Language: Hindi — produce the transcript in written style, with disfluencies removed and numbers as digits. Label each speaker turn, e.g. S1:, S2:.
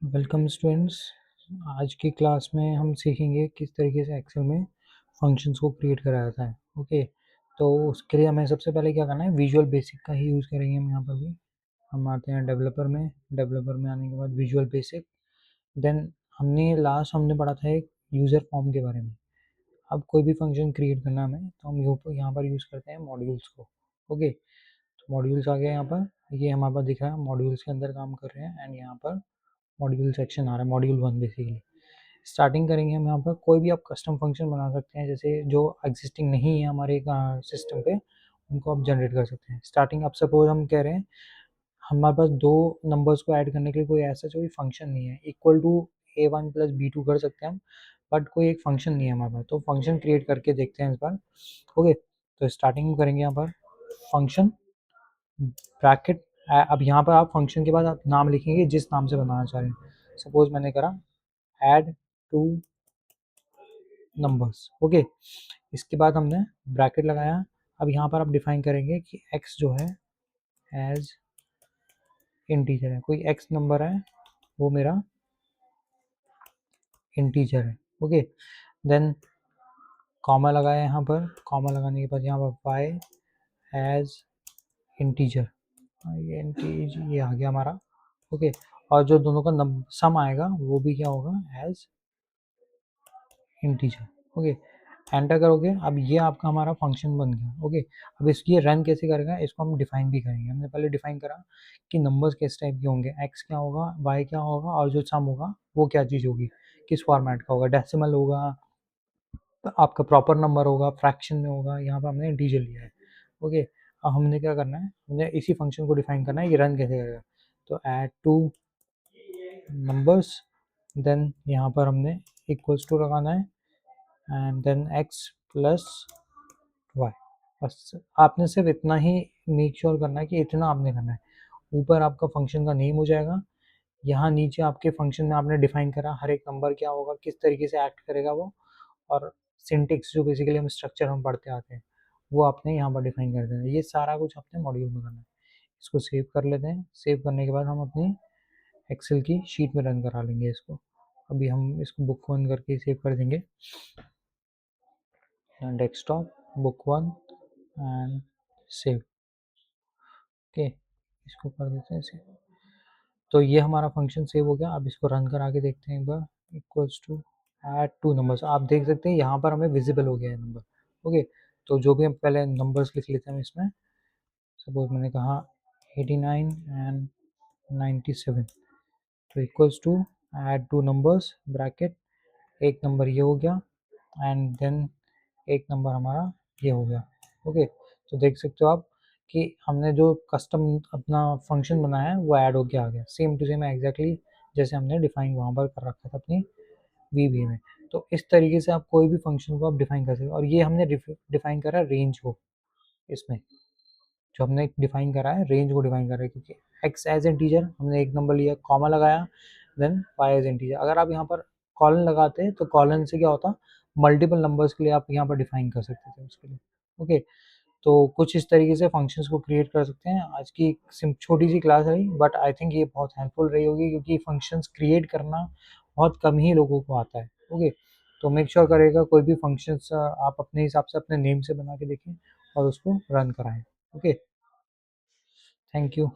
S1: Welcome students. आज की क्लास में हम सीखेंगे किस तरीके से एक्सेल में फंक्शंस को क्रिएट करा जाता है। ओके, तो उसके लिए हमें सबसे पहले क्या करना है, विजुअल बेसिक का ही यूज़ करेंगे हम यहाँ पर भी। हम आते हैं डेवलपर में, डेवलपर में आने के बाद विजुअल बेसिक। देन हमने पढ़ा था एक यूज़र फॉर्म के बारे में। अब कोई भी फंक्शन क्रिएट करना हमें, तो हम यहाँ पर यूज़ करते हैं मॉड्यूल्स को। ओके, तो मॉड्यूल्स आ गए यहाँ पर, ये हमारे पास दिख रहा है, मॉड्यूल्स के अंदर काम कर रहे हैं। एंड यहाँ पर मॉड्यूल सेक्शन आ रहा है, मॉड्यूल 1 बेसिकली। स्टार्टिंग करेंगे हम यहाँ पर, कोई भी आप कस्टम फंक्शन बना सकते हैं, जैसे जो एग्जिस्टिंग नहीं है हमारे सिस्टम पे, उनको आप जनरेट कर सकते हैं। स्टार्टिंग अब सपोज हम कह रहे हैं हमारे पास दो नंबर्स को ऐड करने के लिए कोई ऐसा कोई फंक्शन नहीं है, equal to A1 plus B2 कर सकते हैं हम, बट कोई एक फंक्शन नहीं है हमारे पास, तो फंक्शन क्रिएट करके देखते हैं इस बार। ओके, तो स्टार्टिंग में करेंगे यहाँ पर फंक्शन ब्रैकेट। अब यहाँ पर आप फंक्शन के बाद आप नाम लिखेंगे जिस नाम से बनाना चाह रहे हैं। सपोज मैंने करा ऐड टू नंबर्स। ओके, इसके बाद हमने ब्रैकेट लगाया। अब यहाँ पर आप डिफाइन करेंगे कि x जो है एज इंटीजर है, कोई x नंबर है वो मेरा इंटीजर है। ओके, देन कॉमा लगाया यहाँ पर, कॉमा लगाने के बाद यहाँ पर y एज इंटीजर, ये आ गया हमारा। ओके, और जो दोनों का सम आएगा वो भी क्या होगा, एज इंटीजर। ओके, एंटर करोगे, अब ये आपका हमारा फंक्शन बन गया। ओके, अब इसकी रन कैसे करेगा, इसको हम डिफाइन भी करेंगे। हमने पहले डिफाइन करा कि नंबर्स किस टाइप के होंगे, एक्स क्या होगा, वाई क्या होगा, और जो सम होगा वो क्या चीज़ होगी, किस फॉर्मेट का होगा, डेसिमल होगा, आपका प्रॉपर नंबर होगा, फ्रैक्शन में होगा। यहाँ पर हमने इंटीजर लिया है। ओके, अब हमने क्या करना है, हमने इसी फंक्शन को डिफाइन करना है कि रन कैसे करेगा। तो ऐड टू नंबर्स, देन यहाँ पर हमने इक्वल्स टू लगाना है, and then x plus y. बस आपने सिर्फ इतना ही मेक श्योर करना है कि इतना आपने करना है। ऊपर आपका फंक्शन का नेम हो जाएगा, यहाँ नीचे आपके फंक्शन में आपने डिफाइन करा हर एक नंबर क्या होगा, किस तरीके से एक्ट करेगा वो, और सिंटेक्स जो बेसिकली हम स्ट्रक्चर हम पढ़ते आते हैं वो आपने यहाँ पर डिफाइन कर देना है। ये सारा कुछ अपने मॉड्यूल में करना है। इसको सेव कर लेते हैं। सेव करने के बाद हम अपनी एक्सेल की शीट में रन करा लेंगे इसको। अभी हम इसको बुक 1 करके सेव कर देंगे, desktop book 1 and save. Okay, इसको कर देते हैं सेव। तो ये हमारा फंक्शन सेव हो गया। अब इसको रन करा के देखते हैं एक बार। Equals to add two numbers, आप देख सकते हैं यहाँ पर हमें विजिबल हो गया है नंबर। ओके, तो जो भी हम पहले नंबर्स लिख लेते हैं इसमें, सपोज मैंने कहा 89 एंड 97, तो equals to add two numbers bracket, एक नंबर ये हो गया, एंड देन एक नंबर हमारा ये हो गया। ओके, तो देख सकते हो आप कि हमने जो कस्टम अपना फंक्शन बनाया है वो ऐड होके आ गया, सेम टू सेम एग्जैक्टली जैसे हमने डिफाइन वहाँ पर कर रखा था अपनी वीबी में। तो इस तरीके से आप कोई भी फंक्शन को आप डिफाइन कर सकते हो। और ये हमने डिफाइन करा रेंज को, इसमें जो हमने डिफाइन करा है रेंज को डिफाइन करा है, क्योंकि एक्स एज इंटीजर हमने एक नंबर लिया, कॉमा लगाया, देन वाई एज इंटीजर। अगर आप यहाँ पर कॉलन लगाते तो कॉलन से क्या होता, मल्टीपल नंबर्स के लिए आप यहाँ पर डिफाइन कर सकते थे उसके लिए। ओके, तो कुछ इस तरीके से फंक्शंस को क्रिएट कर सकते हैं। आज की छोटी सी क्लास रही, बट आई थिंक ये बहुत हेल्पफुल रही होगी, क्योंकि फंक्शंस क्रिएट करना बहुत कम ही लोगों को आता है। ओके, तो मेक श्योर करेगा कोई भी फंक्शंस आप अपने हिसाब से अपने नेम से बना के देखें और उसको रन कराएं। Okay, thank you.